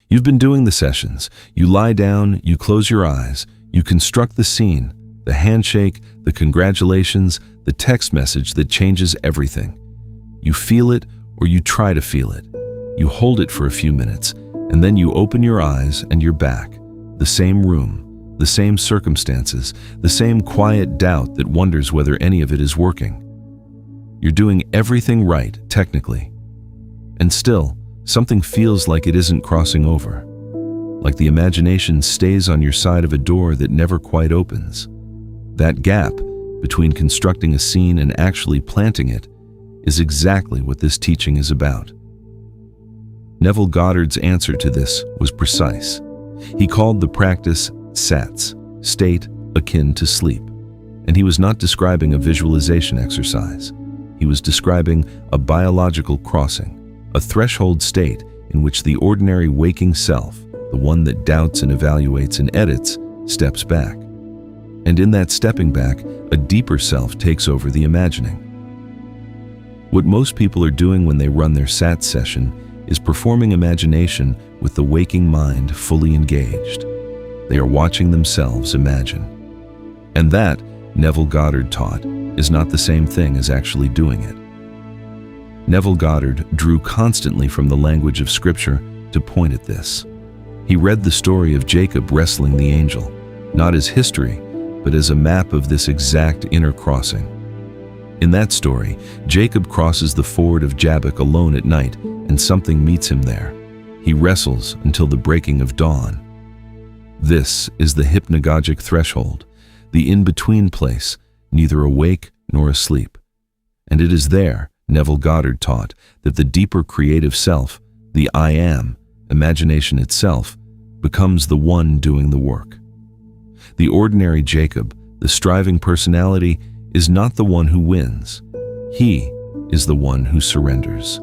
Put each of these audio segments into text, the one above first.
You've been doing the sessions. You lie down, you close your eyes, you construct the scene, the handshake, the congratulations, the text message that changes everything. You feel it, or you try to feel it. You hold it for a few minutes, and then you open your eyes and you're back. The same room, the same circumstances, the same quiet doubt that wonders whether any of it is working. You're doing everything right, technically. And still, something feels like it isn't crossing over. Like the imagination stays on your side of a door that never quite opens. That gap between constructing a scene and actually planting it is exactly what this teaching is about. Neville Goddard's answer to this was precise. He called the practice SATS, state akin to sleep, and he was not describing a visualization exercise. He was describing a biological crossing, a threshold state in which the ordinary waking self, the one that doubts and evaluates and edits, steps back. And in that stepping back, a deeper self takes over the imagining. What most people are doing when they run their SATS session is performing imagination with the waking mind fully engaged. They are watching themselves imagine. And that, Neville Goddard taught, is not the same thing as actually doing it. Neville Goddard drew constantly from the language of Scripture to point at this. He read the story of Jacob wrestling the angel, not as history, but as a map of this exact inner crossing. In that story, Jacob crosses the ford of Jabbok alone at night, and something meets him there. He wrestles until the breaking of dawn. This is the hypnagogic threshold, the in-between place, neither awake nor asleep. And it is there, Neville Goddard taught, that the deeper creative self, the I am, imagination itself, becomes the one doing the work. The ordinary Jacob, the striving personality, is not the one who wins. He is the one who surrenders.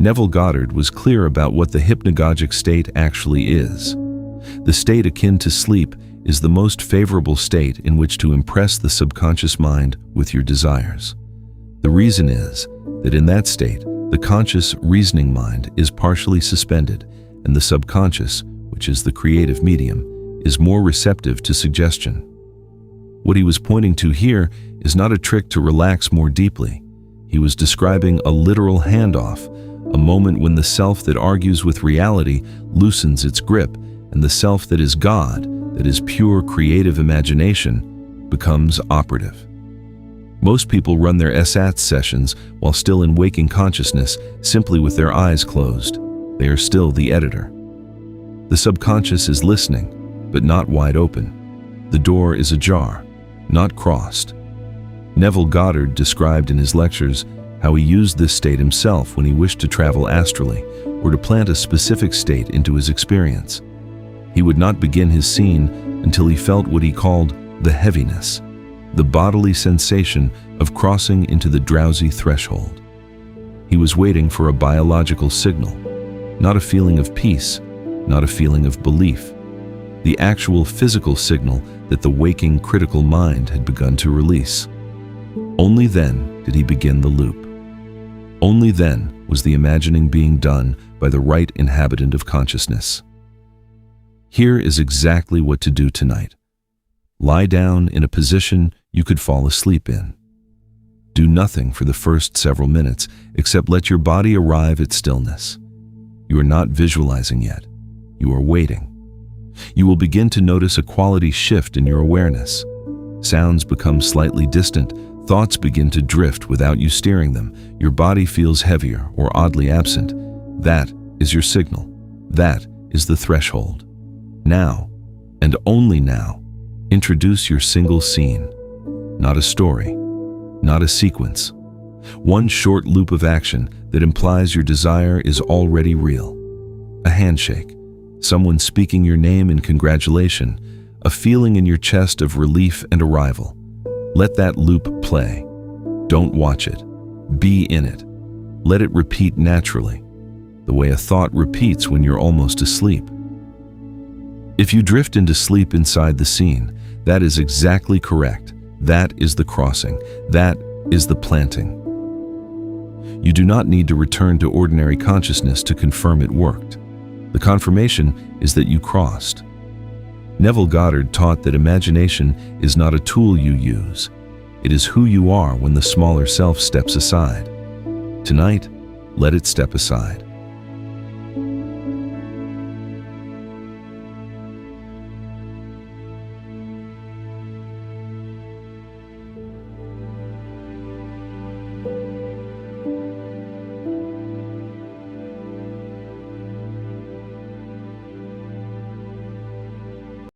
Neville Goddard was clear about what the hypnagogic state actually is. The state akin to sleep is the most favorable state in which to impress the subconscious mind with your desires. The reason is that in that state, the conscious reasoning mind is partially suspended, and the subconscious, which is the creative medium, is more receptive to suggestion. What he was pointing to here is not a trick to relax more deeply. He was describing a literal handoff, a moment when the self that argues with reality loosens its grip, and the self that is God, that is pure creative imagination, becomes operative. Most people run their SATS sessions while still in waking consciousness, simply with their eyes closed. They are still the editor. The subconscious is listening, but not wide open. The door is ajar, not crossed. Neville Goddard described in his lectures how he used this state himself when he wished to travel astrally or to plant a specific state into his experience. He would not begin his scene until he felt what he called the heaviness, the bodily sensation of crossing into the drowsy threshold. He was waiting for a biological signal, not a feeling of peace, not a feeling of belief, the actual physical signal that the waking critical mind had begun to release. Only then did he begin the loop. Only then was the imagining being done by the right inhabitant of consciousness. Here is exactly what to do tonight. Lie down in a position you could fall asleep in. Do nothing for the first several minutes except let your body arrive at stillness. You are not visualizing yet. You are waiting. You will begin to notice a quality shift in your awareness. Sounds become slightly distant. Thoughts begin to drift without you steering them. Your body feels heavier or oddly absent. That is your signal. That is the threshold. Now, and only now, introduce your single scene. Not a story, not a sequence. One short loop of action that implies your desire is already real. A handshake, someone speaking your name in congratulation, a feeling in your chest of relief and arrival. Let that loop play. Don't watch it. Be in it. Let it repeat naturally, the way a thought repeats when you're almost asleep. If you drift into sleep inside the scene, that is exactly correct. That is the crossing. That is the planting. You do not need to return to ordinary consciousness to confirm it worked. The confirmation is that you crossed. Neville Goddard taught that imagination is not a tool you use. It is who you are when the smaller self steps aside. Tonight, let it step aside.